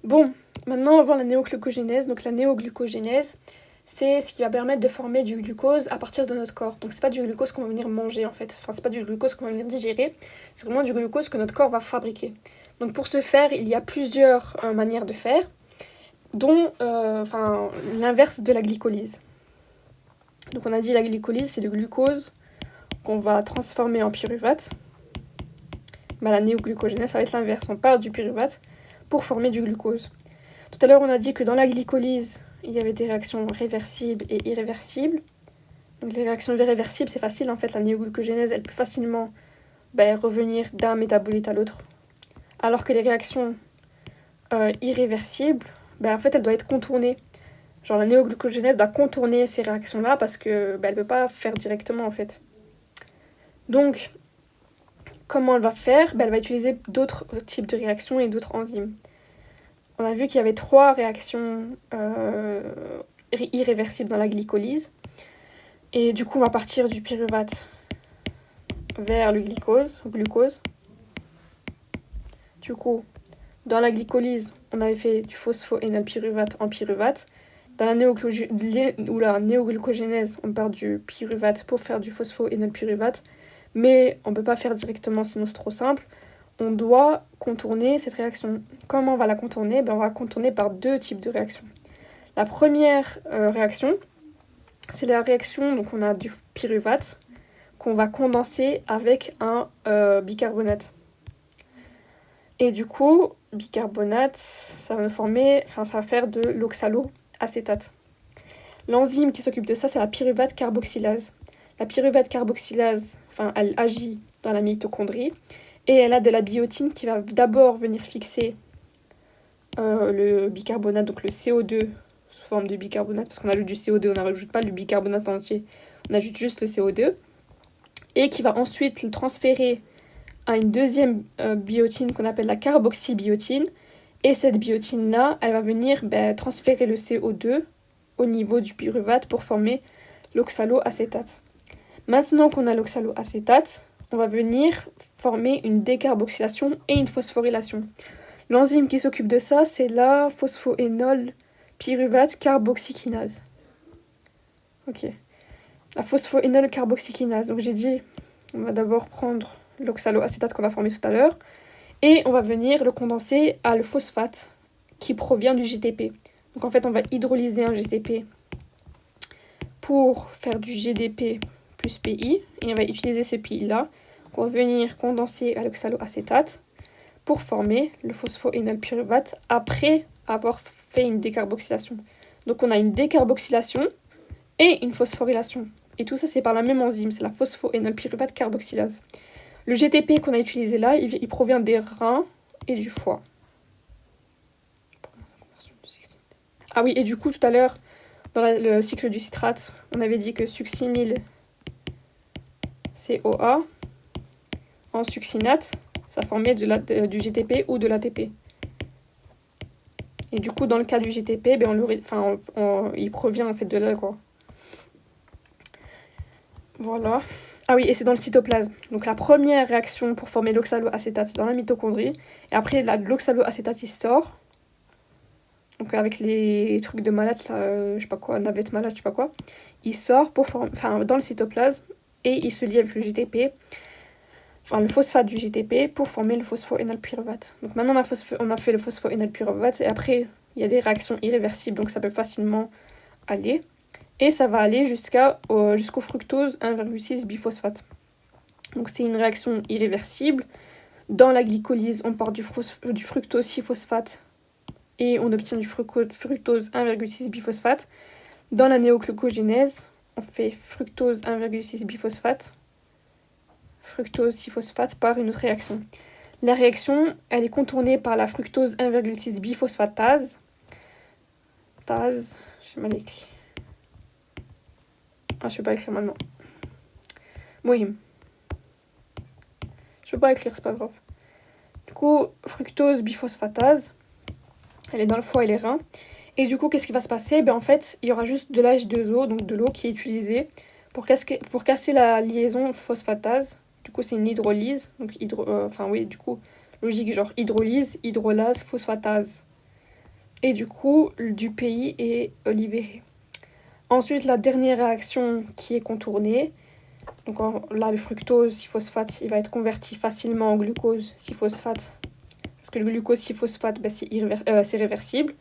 Bon, maintenant on va voir la néoglucogénèse. Donc la néoglucogénèse, c'est ce qui va permettre de former du glucose à partir de notre corps. Donc c'est pas du glucose qu'on va venir manger en fait. Enfin, c'est pas du glucose qu'on va venir digérer. C'est vraiment du glucose que notre corps va fabriquer. Donc pour ce faire, il y a plusieurs manières de faire, dont l'inverse de la glycolyse. Donc on a dit la glycolyse, c'est le glucose qu'on va transformer en pyruvate. La néoglucogénèse, ça va être l'inverse. On part du pyruvate pour former du glucose. Tout à l'heure, on a dit que dans la glycolyse, il y avait des réactions réversibles et irréversibles. Donc les réactions réversibles, c'est facile. En fait, la néoglucogénèse, elle peut facilement revenir d'un métabolite à l'autre. Alors que les réactions irréversibles, en fait, elle doit être contournée. Genre la néoglucogénèse doit contourner ces réactions-là parce que elle ne peut pas faire directement en fait. Donc, comment elle va faire? Elle va utiliser d'autres types de réactions et d'autres enzymes. On a vu qu'il y avait 3 réactions irréversibles dans la glycolyse. Et du coup, on va partir du pyruvate vers le glucose. Du coup, dans la glycolyse, on avait fait du phosphoénolpyruvate en pyruvate. Dans la néoglucogénèse, on part du pyruvate pour faire du phosphoénolpyruvate. Mais on ne peut pas faire directement, sinon c'est trop simple. On doit contourner cette réaction. Comment on va la contourner? On va la contourner par 2 types de réactions. La première réaction, c'est la réaction, donc on a du pyruvate qu'on va condenser avec un bicarbonate. Et du coup, bicarbonate, ça va faire de l'oxaloacétate. L'enzyme qui s'occupe de ça, c'est la pyruvate carboxylase. La pyruvate carboxylase, elle agit dans la mitochondrie et elle a de la biotine qui va d'abord venir fixer le bicarbonate, donc le CO2 sous forme de bicarbonate, parce qu'on ajoute du CO2, on n'ajoute pas le bicarbonate entier, on ajoute juste le CO2, et qui va ensuite le transférer à une deuxième biotine qu'on appelle la carboxybiotine, et cette biotine-là, elle va venir transférer le CO2 au niveau du pyruvate pour former l'oxaloacétate. Maintenant qu'on a l'oxaloacétate, on va venir former une décarboxylation et une phosphorylation. L'enzyme qui s'occupe de ça, c'est la phosphoénolpyruvate carboxykinase. Ok. La phosphoénolcarboxykinase. Donc j'ai dit, on va d'abord prendre l'oxaloacétate qu'on a formé tout à l'heure et on va venir le condenser à le phosphate qui provient du GTP. Donc en fait, on va hydrolyser un GTP pour faire du GDP plus PI et on va utiliser ce PI-là qu'on va venir condenser à l'oxaloacétate pour former le phosphoénolpyruvate après avoir fait une décarboxylation. Donc on a une décarboxylation et une phosphorylation. Et tout ça, c'est par la même enzyme, c'est la phosphoénolpyruvate carboxylase. Le GTP qu'on a utilisé là, il provient des reins et du foie. Ah oui, et du coup, tout à l'heure, dans le cycle du citrate, on avait dit que succinyl CoA, en succinate, ça formait du GTP ou de l'ATP. Et du coup, dans le cas du GTP, il provient en fait de là, quoi. Voilà. Ah oui, et c'est dans le cytoplasme. Donc la première réaction pour former l'oxaloacétate, c'est dans la mitochondrie. Et après, l'oxaloacétate, il sort. Donc avec les trucs de malade, je sais pas quoi, navette malade, je sais pas quoi. Il sort dans le cytoplasme et il se lie avec le GTP. Le phosphate du GTP pour former le phosphoénolpyruvate. Donc maintenant on a fait le phosphoénolpyruvate et après il y a des réactions irréversibles donc ça peut facilement aller et ça va aller jusqu'au fructose 1,6 biphosphate. Donc c'est une réaction irréversible. Dans la glycolyse, on part du fructose 6 phosphate et on obtient du fructose 1,6 biphosphate. Dans la néoglucogénèse, on fait fructose 1,6 biphosphate. Fructose 6-phosphate par une autre réaction. La réaction, elle est contournée par la fructose 1,6 biphosphatase. J'ai mal écrit. Je peux pas écrire maintenant. Oui. Je peux pas écrire, c'est pas grave. Du coup, fructose biphosphatase, elle est dans le foie et les reins. Et du coup, qu'est-ce qui va se passer? En fait, il y aura juste de l'H2O, donc de l'eau qui est utilisée pour casser la liaison phosphatase. Du coup, c'est une hydrolyse. Donc, du coup, logique, genre hydrolyse, hydrolase, phosphatase. et du coup, du pays est libéré. Ensuite, la dernière réaction qui est contournée, donc là, le fructose 6-phosphate, il va être converti facilement en glucose 6-phosphate, parce que le glucose 6-phosphate, c'est réversible.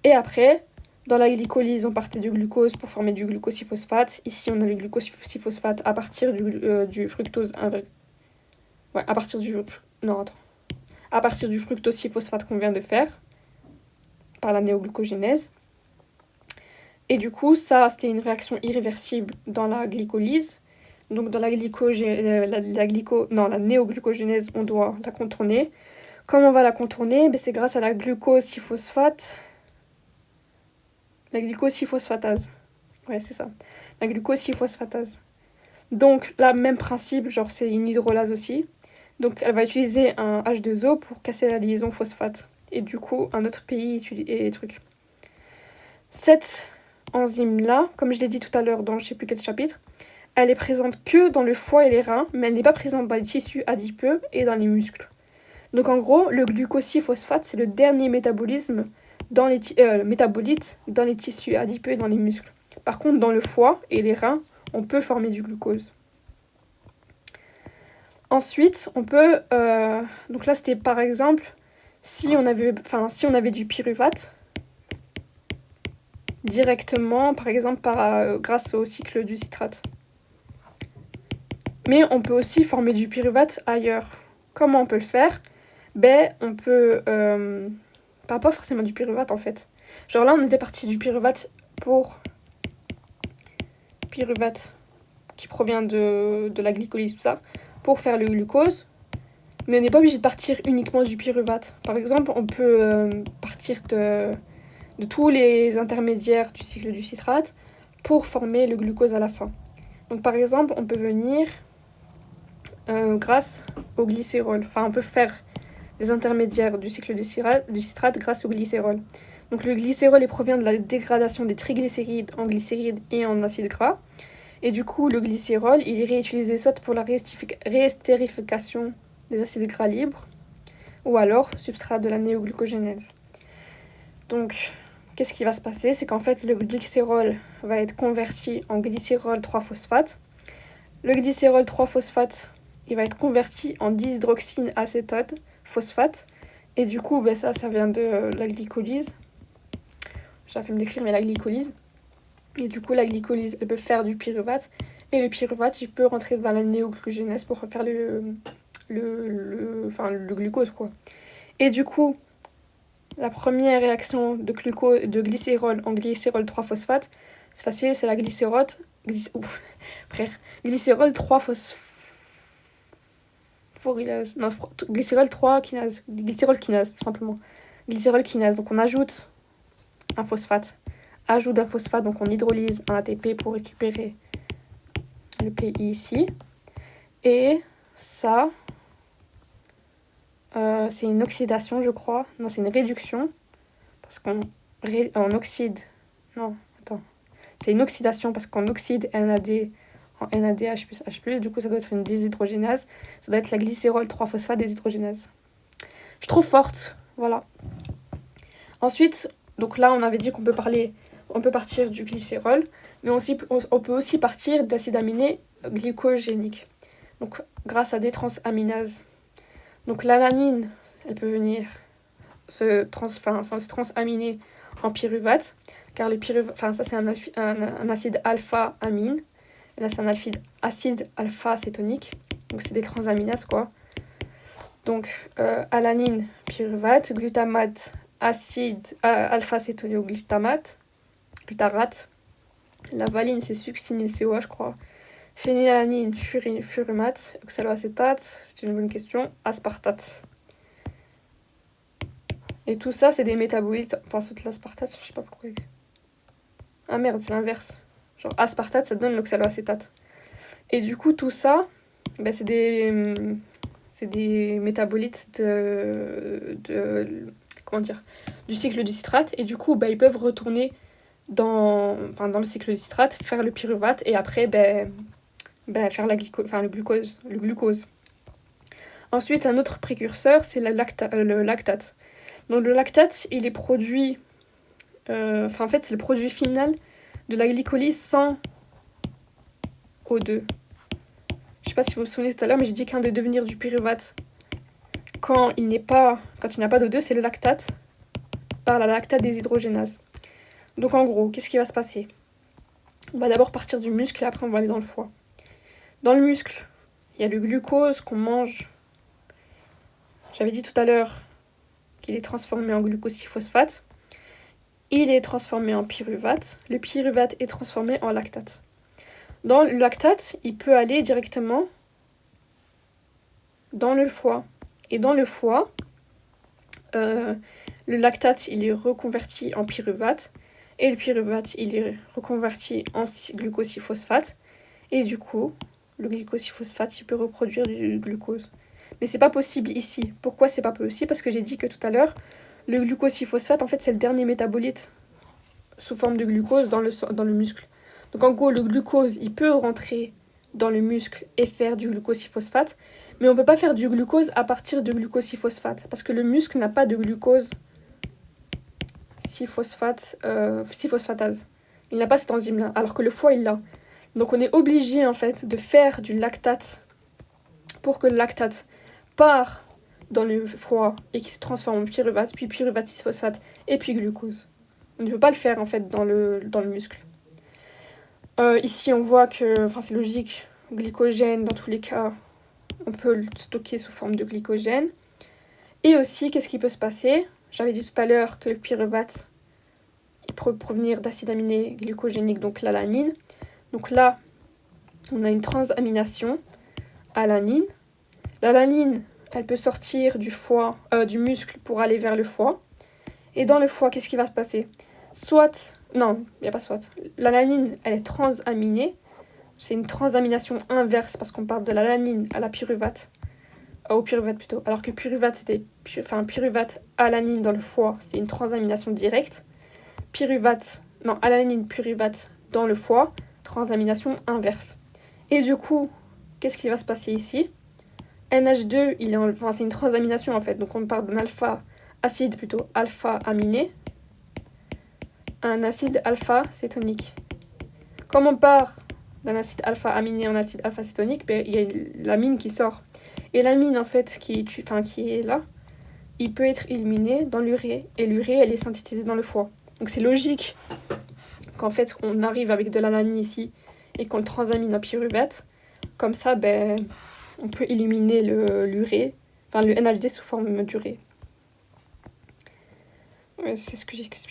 Et après, dans la glycolyse, on partait du glucose pour former du glucose 6-phosphate. Ici, on a le glucose 6-phosphate à partir du fructose. Ouais, à partir du. Non, attends. À partir du fructose 6-phosphate qu'on vient de faire, par la néoglucogénèse. Et du coup, ça, c'était une réaction irréversible dans la glycolyse. Donc, dans la néoglucogénèse, on doit la contourner. Comment on va la contourner? C'est grâce à la glucose 6-phosphate. La glucose 6-phosphatase. Ouais, c'est ça. La glucose 6-phosphatase. Donc, là, même principe, genre c'est une hydrolase aussi. Donc, elle va utiliser un H2O pour casser la liaison phosphate. Et du coup, un autre pays et truc. Cette enzyme-là, comme je l'ai dit tout à l'heure dans je sais plus quel chapitre, elle est présente que dans le foie et les reins, mais elle n'est pas présente dans les tissus adipeux et dans les muscles. Donc en gros, le glucose 6-phosphate, c'est le dernier métabolite dans les tissus adipeux et dans les muscles. Par contre, dans le foie et les reins, on peut former du glucose. Ensuite, on peut... donc là, c'était par exemple, si on avait du pyruvate, directement, par exemple, grâce au cycle du citrate. Mais on peut aussi former du pyruvate ailleurs. Comment on peut le faire? On peut... pas forcément du pyruvate, en fait. Genre là, on était parti du pyruvate qui provient de la glycolyse, tout ça, pour faire le glucose. Mais on n'est pas obligé de partir uniquement du pyruvate. Par exemple, on peut partir de tous les intermédiaires du cycle du citrate pour former le glucose à la fin. Donc par exemple, on peut venir grâce au glycérol. Enfin, on peut faire des intermédiaires du cycle du citrate grâce au glycérol. Donc le glycérol provient de la dégradation des triglycérides en glycérides et en acides gras. Et du coup, le glycérol, il est réutilisé soit pour la réestérification des acides gras libres, ou alors substrat de la néoglucogénèse. Donc, qu'est-ce qui va se passer? C'est qu'en fait, le glycérol va être converti en glycérol 3-phosphate. Le glycérol 3-phosphate, il va être converti en dihydroxyne acétate phosphate. Et du coup, ça vient de la glycolyse. J'ai la flemme d'écrire, mais la glycolyse. Et du coup, la glycolyse, elle peut faire du pyruvate. Et le pyruvate, il peut rentrer dans la néoglucogénèse pour faire le glucose, quoi. Et du coup, la première réaction de glycérol en glycérol 3-phosphate, c'est facile, c'est la glycérol 3-phosphorylase. Non, glycérol 3-kinase. Glycérol kinase, tout simplement. Glycérol kinase. Donc on ajoute un phosphate. Ajout d'un phosphate, donc on hydrolyse un ATP pour récupérer le PI ici. Et ça, c'est une oxydation, je crois. Non, c'est une réduction. Parce qu'on oxyde. Non, attends. C'est une oxydation parce qu'on oxyde NAD en NADH plus H+. Du coup, ça doit être une déshydrogénase. Ça doit être la glycérol 3-phosphate déshydrogénase. Je trouve forte. Voilà. Ensuite, donc là, on avait dit qu'on peut partir du glycérol, mais on peut aussi partir d'acides aminés glycogéniques. Donc, grâce à des transaminases. Donc, l'alanine, elle peut venir se transaminer en pyruvate, car le pyruvate, ça c'est un acide alpha-amine, et là c'est un acide alpha-acétonique, donc c'est des transaminases quoi. Donc alanine, pyruvate, glutamate, acide alpha-acétonoglutamate, glutarate, la valine c'est succinyl-CoA je crois, phénylalanine, furumate, oxaloacétate, c'est une bonne question, aspartate. Et tout ça, c'est des métabolites. Enfin, c'est de l'aspartate, je sais pas pourquoi. Ah merde, c'est l'inverse. Genre, aspartate, ça donne l'oxaloacétate. Et du coup, tout ça, c'est des métabolites du cycle du citrate. Et du coup, ils peuvent retourner dans le cycle du citrate, faire le pyruvate et après, faire le glucose. Ensuite, un autre précurseur, c'est le lactate. Donc le lactate, il est produit en fait, c'est le produit final de la glycolyse sans O2. Je sais pas si vous vous souvenez tout à l'heure, mais j'ai dit qu'un des devenir du pyruvate, quand il n'y a pas d'O2, c'est le lactate, par la lactate déshydrogénase. Donc en gros, qu'est-ce qui va se passer? On va d'abord partir du muscle et après on va aller dans le foie. Dans le muscle, il y a le glucose qu'on mange. J'avais dit tout à l'heure qu'il est transformé en glucose 6-phosphate. Il est transformé en pyruvate. Le pyruvate est transformé en lactate. Dans le lactate, il peut aller directement dans le foie. Et dans le foie, le lactate, il est reconverti en pyruvate. Et le pyruvate, il est reconverti en glucose 6-phosphate. Et du coup, le glucose 6-phosphate, il peut reproduire du glucose. Mais c'est pas possible ici. Pourquoi c'est pas possible? Parce que j'ai dit que tout à l'heure, le glucose 6-phosphate, en fait, c'est le dernier métabolite sous forme de glucose dans le muscle. Donc en gros, le glucose, il peut rentrer dans le muscle et faire du glucose 6-phosphate, mais on ne peut pas faire du glucose à partir de glucose 6-phosphate, parce que le muscle n'a pas de glucose 6-phosphatase. Il n'a pas cette enzyme-là, alors que le foie, il l'a. Donc on est obligé, en fait, de faire du lactate pour que le lactate part dans le foie et qu'il se transforme en pyruvate, puis pyruvate 6-phosphate, et puis glucose. On ne peut pas le faire, en fait, dans le muscle. Ici, on voit que, c'est logique, glycogène, dans tous les cas, on peut le stocker sous forme de glycogène. Et aussi, qu'est-ce qui peut se passer? J'avais dit tout à l'heure que le pyruvate, il peut provenir d'acides aminés glucogéniques, donc l'alanine. Donc là, on a une transamination, alanine. L'alanine, elle peut sortir du muscle pour aller vers le foie. Et dans le foie, qu'est-ce qui va se passer? Non, il n'y a pas soit. L'alanine, elle est transaminée. C'est une transamination inverse parce qu'on parle de l'alanine à la pyruvate. Au pyruvate plutôt. Alors que pyruvate, pyruvate alanine dans le foie, c'est une transamination directe. Alanine pyruvate dans le foie, transamination inverse. Et du coup, qu'est-ce qui va se passer ici? NH2, c'est une transamination en fait. Donc on parle d'un acide alpha-aminé. Un acide alpha-cétonique. Comme on part d'un acide alpha-aminé en acide alpha-cétonique, il y a l'amine qui sort. Et l'amine, en fait, qui est là, il peut être éliminé dans l'urée. Et l'urée, elle est synthétisée dans le foie. Donc c'est logique qu'en fait, on arrive avec de l'alanine ici et qu'on le transamine en pyruvate. Comme ça, on peut éliminer l'urée, le NHD sous forme d'urée. C'est ce que j'ai expliqué.